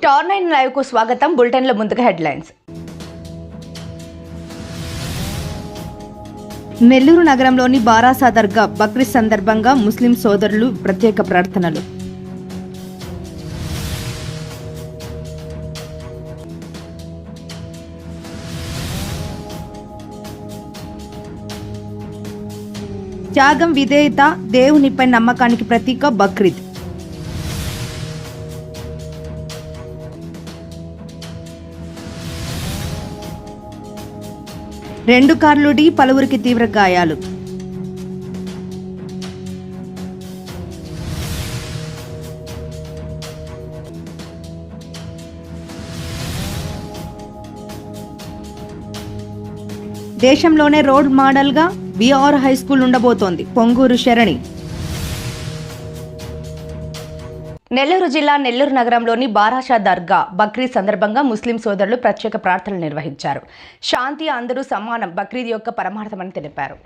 Star 9 live కు స్వాగతం. బులెటిన్ల ముందుగా హెడ్లైన్స్. నెల్లూరు నగరంలోని బారాసా దర్గా బక్రీద్ సందర్భంగా ముస్లిం సోదరులు ప్రత్యేక ప్రార్థనలు. త్యాగం, విధేయత, దేవునిపై నమ్మకానికి ప్రతీక బక్రీద్. రెండు కార్లు ఢీ, పలువురికి తీవ్ర గాయాలు. దేశంలోనే రోల్ మోడల్గా బీఆర్ హై స్కూల్ ఉండబోతోంది పొంగూరు శరణి. నెల్లూరు జిల్లా నెల్లూరు నగరంలోని బారాషా దర్గా బక్రీద్ సందర్భంగా ముస్లిం సోదరులు ప్రత్యేక ప్రార్థనలు నిర్వహించారు. శాంతి, అందరూ సమానం బక్రీద్ యొక్క పరమార్థమని తెలిపారు.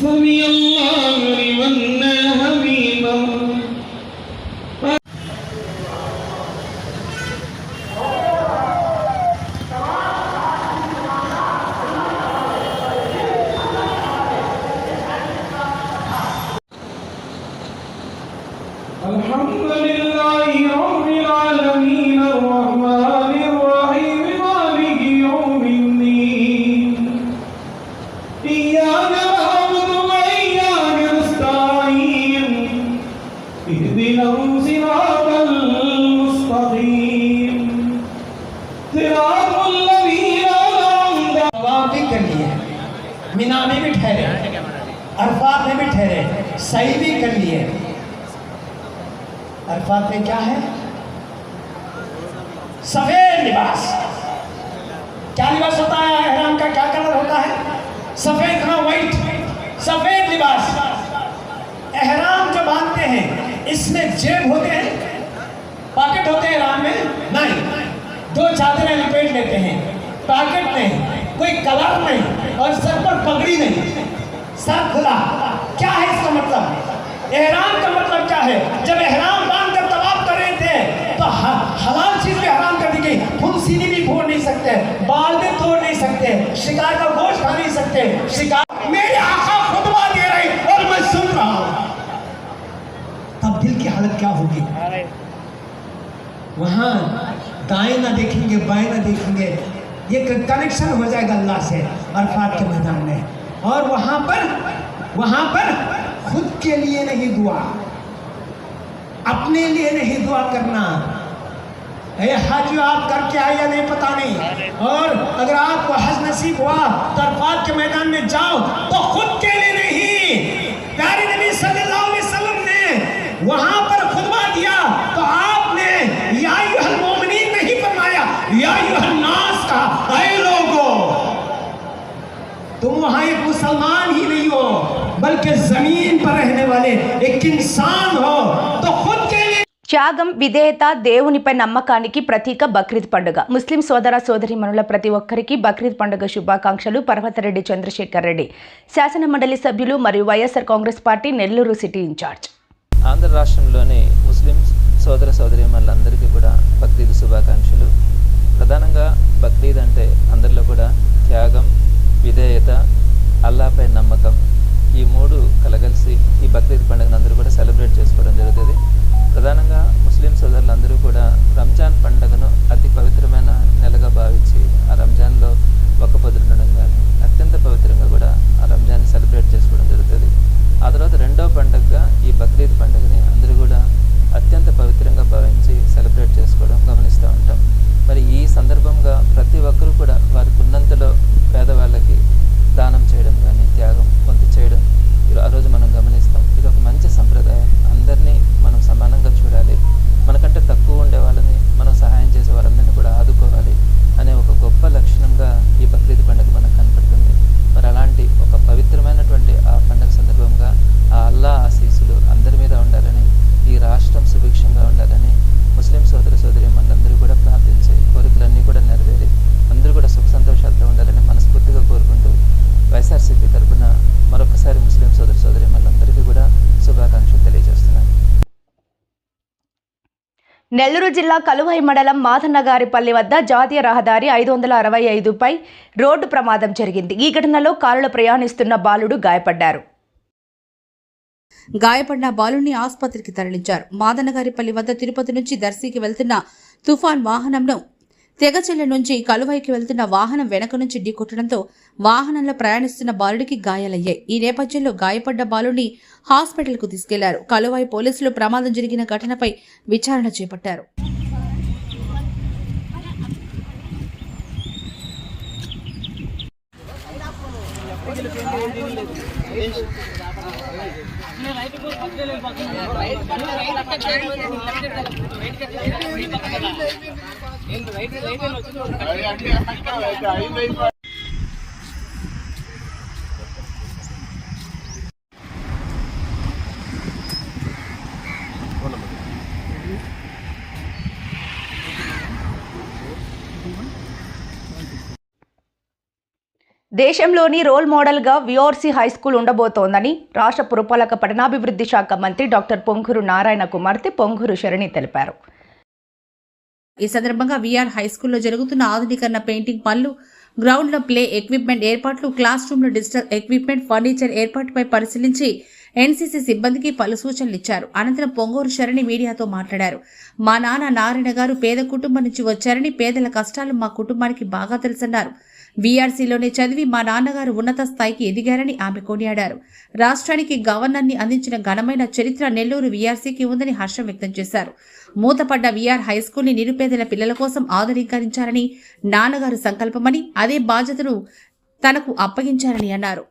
سمي الله لمن حبيبا الحمد لله رب العالمين الرحمن الرحيم مالك يوم الدين إياك نعبد وإياك نستعين اهدنا الصراط المستقيم صراط الذين أنعمت عليهم कर लिए मीना में भी ठहरे, अरफात में भी ठहरे, सही भी कर लिए। अरफात में क्या है? सफेद लिबास। क्या लिबास होता है? एहराम का क्या कलर होता है? सफेद, ना व्हाइट, सफेद लिबास। एहराम जो बांधते हैं इसमें जेब होते हैं, पॉकेट होते हैं एहराम में? नहीं, दो चादरें लपेट लेते हैं, पॉकेट नहीं, कोई कलर नहीं और सर पर पगड़ी नहीं, सर खुला। क्या है इसका मतलब? एहराम का मतलब क्या है? जब एहराम बांधकर तवाफ कर रहे थे तो हलाल चीज भी हराम कर दी गई। फुंसीनी भी फोड़ नहीं सकते, बाल भी तोड़ नहीं सकते, शिकार का गोश्त खा नहीं सकते। शिकार मेरे आका खुतबा दे रहे और मैं सुन रहा हूं, तब दिल की हालत क्या होगी? वहां दाएं ना देखेंगे, बाएं ना देखेंगे, ये कनेक्शन हो जाएगा अल्लाह से अरफात के मैदान में। और वहां पर खुद के लिए नहीं दुआ, अपने लिए नहीं दुआ करना। हज आप करके आए या नहीं पता नहीं, और अगर आपको हज नसीब हुआ तो अरफात के मैदान में जाओ तो खुद के लिए नहीं। प्यारे नबी सल्लल्लाहु अलैहि वसल्लम ने वहां पर खुतबा दिया तो आपने या अय्युहल मोमिनीन नहीं फरमाया, या अय्युहन नास कहा। ऐ लोगों, तुम वहां एक मुसलमान ही नहीं हो बल्कि जमीन पर रहने वाले एक इंसान हो, तो खुद के लिए త్యాగం, విధేయత, దేవునిపై నమ్మకానికి ప్రతీక బక్రీద్ పండుగ. ముస్లిం సోదర సోదరీమణుల ప్రతి ఒక్కరికి బక్రీద్ పండుగ శుభాకాంక్షలు. పర్వతరెడ్డి చంద్రశేఖర్ రెడ్డి, శాసన మండలి సభ్యులు మరియు వైఎస్ఆర్ కాంగ్రెస్ పార్టీ నెల్లూరు సిటీ ఇన్ఛార్జ్. ఆంధ్ర రాష్ట్రంలోని ముస్లిం సోదర సోదరీమణులందరికీ కూడా బక్రీద్ శుభాకాంక్షలు. ప్రధానంగా బక్రీద్ అంటే అందరిలో కూడా త్యాగం, విధేయత, అల్లాపై నమ్మకం, ఈ మూడు కలగలిసి ఈ బక్రీద్ పండుగను అందరూ కూడా సెలబ్రేట్ చేసుకోవడం జరుగుతుంది. ప్రధానంగా ముస్లిం సోదరులందరూ కూడా రంజాన్ పండుగను అతి పవిత్రమైన నెలగా భావించి ఆ రంజాన్లో ఒక్క పొద్దుండడం కానీ అత్యంత పవిత్రంగా కూడా ఆ రంజాన్ని సెలబ్రేట్ చేసుకోవడం జరుగుతుంది. ఆ తర్వాత రెండో పండుగగా ఈ బక్రీద్ పండుగని అందరూ కూడా అత్యంత పవిత్రంగా భావించి సెలబ్రేట్ చేసుకోవడం గమనిస్తూ ఉంటాం. మరి ఈ సందర్భంగా ప్రతి ఒక్కరూ కూడా వారికి ఉన్నంతలో పేదవాళ్ళకి దానం చేయడం కానీ త్యాగం కొంత చేయడం ఆ రోజు మనం గమనిస్తాం. ఇది ఒక మంచి సంప్రదాయం. అందరినీ మనం సమానంగా చూడాలి, మనకంటే తక్కువ ఉండే వాళ్ళని మనం సహాయం చేసే వారందరినీ కూడా ఆదుకోవాలి అనే ఒక గొప్ప లక్ష్యం నెల్లూరు జిల్లా కలువై మండలం మాదన్నగారిపల్లి వద్ద జాతీయ రహదారి 565పై రోడ్డు ప్రమాదం జరిగింది. ఈ ఘటనలో కారులో ప్రయాణిస్తున్న బాలుడు గాయపడ్డారు. గాయపడిన బాలుని ఆసుపత్రికి తరలించారు. మాదన్నగారిపల్లి వద్ద తిరుపతి నుంచి దర్శికి వెళ్తున్న తుఫాన్ వాహనంను తెగచెల్ల నుంచి కలువైకి వెళ్తున్న వాహనం వెనక నుంచి ఢీకొట్టడంతో వాహనంలో ప్రయాణిస్తున్న బాలుడికి గాయాలయ్యాయి. ఈ నేపథ్యంలో గాయపడ్డ బాలుని హాస్పిటల్కు తీసుకెళ్లారు. కలువై పోలీసులు ప్రమాదం జరిగిన ఘటనపై విచారణ చేపట్టారు. దేశంలోని రోల్ మోడల్గా విఆర్సీ హైస్కూల్ ఉండబోతోందని రాష్ట్ర పురపాలక పట్టణాభివృద్ధి శాఖ మంత్రి డాక్టర్ పొంగూరు నారాయణ కుమార్తె పొంగూరు శరణి తెలిపారు. ఈ సందర్భంగా విఆర్ హైస్కూల్లో జరుగుతున్న ఆధునీకరణ పెయింటింగ్ పనులు, గ్రౌండ్లో ప్లే ఎక్విప్మెంట్ ఏర్పాట్లు, క్లాస్ రూమ్లో డిజిటల్ ఎక్విప్మెంట్, ఫర్నిచర్ ఏర్పాటుపై పరిశీలించి ఎన్సీసీ సిబ్బందికి పలు సూచనలు ఇచ్చారు. అనంతరం పొంగూరు శరణి మీడియాతో మాట్లాడారు. మా నాన్న నారాయణ గారు పేద కుటుంబం నుంచి వచ్చారని, పేదల కష్టాలు మా కుటుంబానికి బాగా తెలుసన్నారు. వీఆర్సీలోనే చదివి మా నాన్నగారు ఉన్నత స్థాయికి ఎదిగారని ఆమె కొనియాడారు. రాష్ట్రానికి గవర్నర్ని అందించిన ఘనమైన చరిత్ర నెల్లూరు వీఆర్సీకి ఉందని హర్షం వ్యక్తం చేశారు. మూతపడ్డ వీఆర్ హైస్కూల్ని నిరుపేదల పిల్లల కోసం ఆధునీకరించారని నాన్నగారు సంకల్పమని, అదే బాధ్యతను తనకు అప్పగించారని అన్నారు.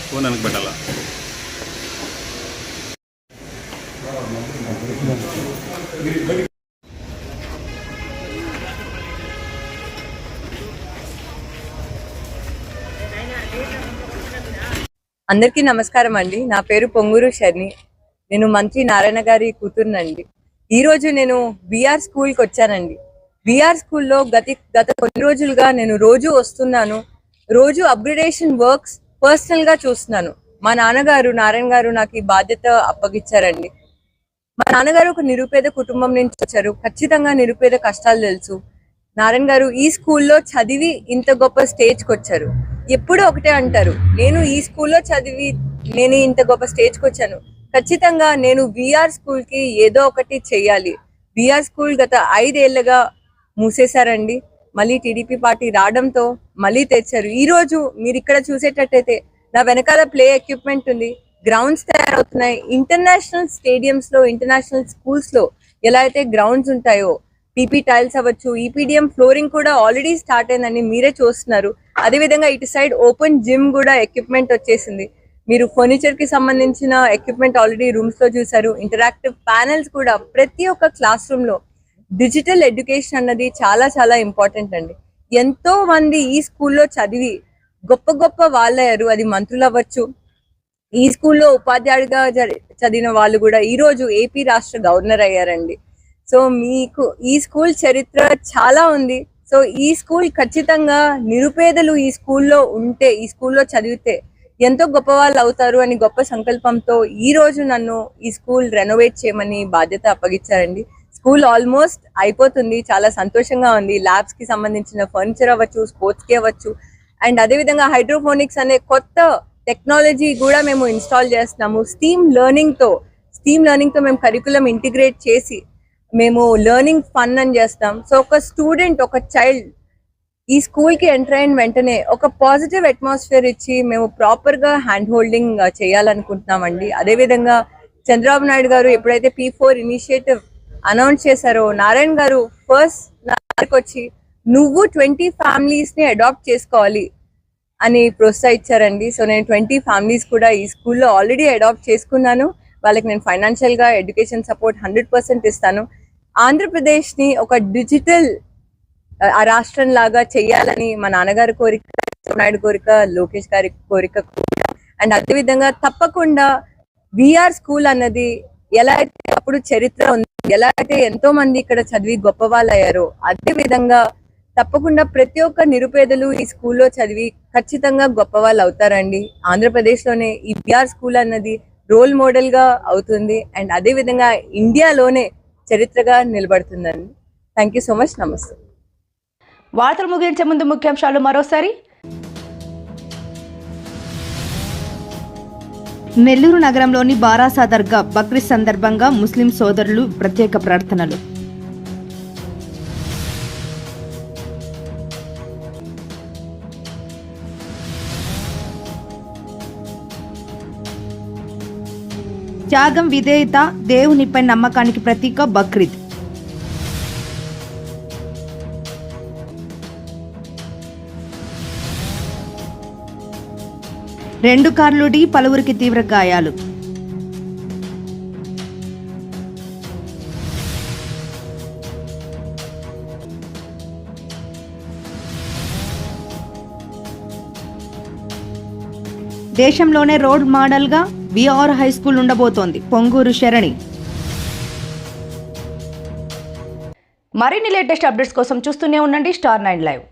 ఫోన్ వెనక్కి పెట్టాలా? అందరికీ నమస్కారం అండి. నా పేరు పొంగూరు శరణి. నేను మంత్రి నారాయణ గారి కూతురునండి. ఈరోజు నేను విఆర్ స్కూల్కి వచ్చానండి. విఆర్ స్కూల్లో గత కొన్ని రోజులుగా నేను రోజు వస్తున్నాను. రోజు అప్గ్రేడేషన్ వర్క్స్ పర్సనల్ గా చూస్తున్నాను. మా నాన్నగారు నారాయణ గారు నాకు ఈ బాధ్యత అప్పగిచ్చారండి. మా నాన్నగారు ఒక నిరుపేద కుటుంబం నుంచి వచ్చారు. ఖచ్చితంగా నిరుపేద కష్టాలు తెలుసు. నారాయణ గారు ఈ స్కూల్లో చదివి ఇంత గొప్ప స్టేజ్కి వచ్చారు. ఎప్పుడూ ఒకటే అంటారు, నేను ఈ స్కూల్లో చదివి నేను ఇంత గొప్ప స్టేజ్కి వచ్చాను, ఖచ్చితంగా నేను విఆర్ స్కూల్కి ఏదో ఒకటి చెయ్యాలి. విఆర్ స్కూల్ గత 5 ఏళ్లుగా మూసేశారండి. మళ్ళీ టీడీపీ పార్టీ రావడంతో మళ్ళీ తెచ్చారు. ఈ రోజు మీరు ఇక్కడ చూసేటట్టయితే నా వెనకాల ప్లే ఎక్విప్మెంట్ ఉంది, గ్రౌండ్స్ తయారవుతున్నాయి. ఇంటర్నేషనల్ స్టేడియంస్ లో, ఇంటర్నేషనల్ స్కూల్స్ లో ఎలా అయితే గ్రౌండ్స్ ఉంటాయో, పీపీ టైల్స్ అవ్వచ్చు, ఈపీడిఎం ఫ్లోరింగ్ కూడా ఆల్రెడీ స్టార్ట్ అయిందని మీరే చూస్తున్నారు. అదేవిధంగా ఇటు సైడ్ ఓపెన్ జిమ్ కూడా ఎక్విప్మెంట్ వచ్చేసింది. మీరు ఫర్నిచర్ కి సంబంధించిన ఎక్విప్మెంట్ ఆల్రెడీ రూమ్స్ లో చూసారు. ఇంటరాక్టివ్ ప్యానెల్స్ కూడా ప్రతి ఒక్క క్లాస్ రూమ్ లో. డిజిటల్ ఎడ్యుకేషన్ అన్నది చాలా చాలా ఇంపార్టెంట్ అండి. ఎంతో మంది ఈ స్కూల్లో చదివి గొప్ప గొప్ప వాళ్ళయ్యారు. అది మంత్రులు అవ్వచ్చు, ఈ స్కూల్లో ఉపాధ్యాయుడిగా చదివిన వాళ్ళు కూడా ఈ రోజు ఏపీ రాష్ట్ర గవర్నర్ అయ్యారండి. సో మీకు ఈ స్కూల్ చరిత్ర చాలా ఉంది. సో ఈ స్కూల్ ఖచ్చితంగా నిరుపేదలు ఈ స్కూల్లో ఉంటే, ఈ స్కూల్లో చదివితే ఎంతో గొప్ప వాళ్ళు అవుతారు అని గొప్ప సంకల్పంతో ఈ రోజు నన్ను ఈ స్కూల్ రెనోవేట్ చేయమని బాధ్యత అప్పగించారండి. స్కూల్ ఆల్మోస్ట్ అయిపోతుంది. చాలా సంతోషంగా ఉంది. ల్యాబ్స్ కి సంబంధించిన ఫర్నిచర్ అవ్వచ్చు, స్పోర్ట్స్ కి అవ్వచ్చు, అండ్ అదేవిధంగా హైడ్రోఫోనిక్స్ అనే కొత్త టెక్నాలజీ కూడా మేము ఇన్స్టాల్ చేస్తున్నాము. స్టీమ్ లెర్నింగ్ తో మేము కరికులం ఇంటిగ్రేట్ చేసి మేము లెర్నింగ్ ఫన్ అని చేస్తాం. సో ఒక స్టూడెంట్, ఒక చైల్డ్ ఈ స్కూల్ కి ఎంటర్ అయిన వెంటనే ఒక పాజిటివ్ అట్మాస్ఫియర్ ఇచ్చి మేము ప్రాపర్ గా హ్యాండ్ హోల్డింగ్ చేయాలనుకుంటున్నామండి. అదేవిధంగా చంద్రబాబు నాయుడు గారు ఎప్పుడైతే P4 ఇనిషియేటివ్ అనౌన్స్ చేశారో, నారాయణ గారు ఫస్ట్ నా దగ్గరికి వచ్చి నువ్వు 20 ఫ్యామిలీస్ ని అడాప్ట్ చేసుకోవాలి అని ప్రోత్సహించారండి. సో నేను 20 ఫ్యామిలీస్ కూడా ఈ స్కూల్లో ఆల్రెడీ అడాప్ట్ చేసుకున్నాను. వాళ్ళకి నేను ఫైనాన్షియల్ గా ఎడ్యుకేషన్ సపోర్ట్ 100% ఇస్తాను. ఆంధ్రప్రదేశ్ ని ఒక డిజిటల్ రాష్ట్రం లాగా చెయ్యాలని మా నాన్నగారి కోరిక, నాయుడు కోరిక, లోకేష్ గారి కోరిక కూడా. అండ్ అదేవిధంగా తప్పకుండా VR స్కూల్ అన్నది ఎలా అయితే అప్పుడు చరిత్ర ఉంది, ఎలా అయితే ఎంతో మంది ఇక్కడ చదివి గొప్ప వాళ్ళు అయ్యారో, అదే విధంగా తప్పకుండా ప్రతి ఒక్క నిరుపేదలు ఈ స్కూల్లో చదివి ఖచ్చితంగా గొప్ప వాళ్ళు అవుతారండి. ఆంధ్రప్రదేశ్ లోనే ఈ VR స్కూల్ అన్నది రోల్ మోడల్ గా అవుతుంది. అండ్ అదే విధంగా ఇండియాలోనే చరిత్రగా నిలబడుతుందండి. Thank you so much. నమస్తే. వార్తలు ముగించే ముందు ముఖ్యాంశాలు మరోసారి. నెల్లూరు నగరంలోని బారాసా దర్గా బక్రీద్ సందర్భంగా ముస్లిం సోదరులు ప్రత్యేక ప్రార్థనలు. త్యాగం, విధేయత, దేవునిపై నమ్మకానికి ప్రతీక బక్రీద్. రెండు కార్లు ఢీ, పలువురికి తీవ్ర గాయాలు. దేశంలోనే రోడ్ మోడల్గా VR హై స్కూల్ ఉండబోతోంది పొంగూరు శరణి. మరిన్ని లేటెస్ట్ అప్డేట్స్ కోసం చూస్తూనే ఉండండి Star 9 Live.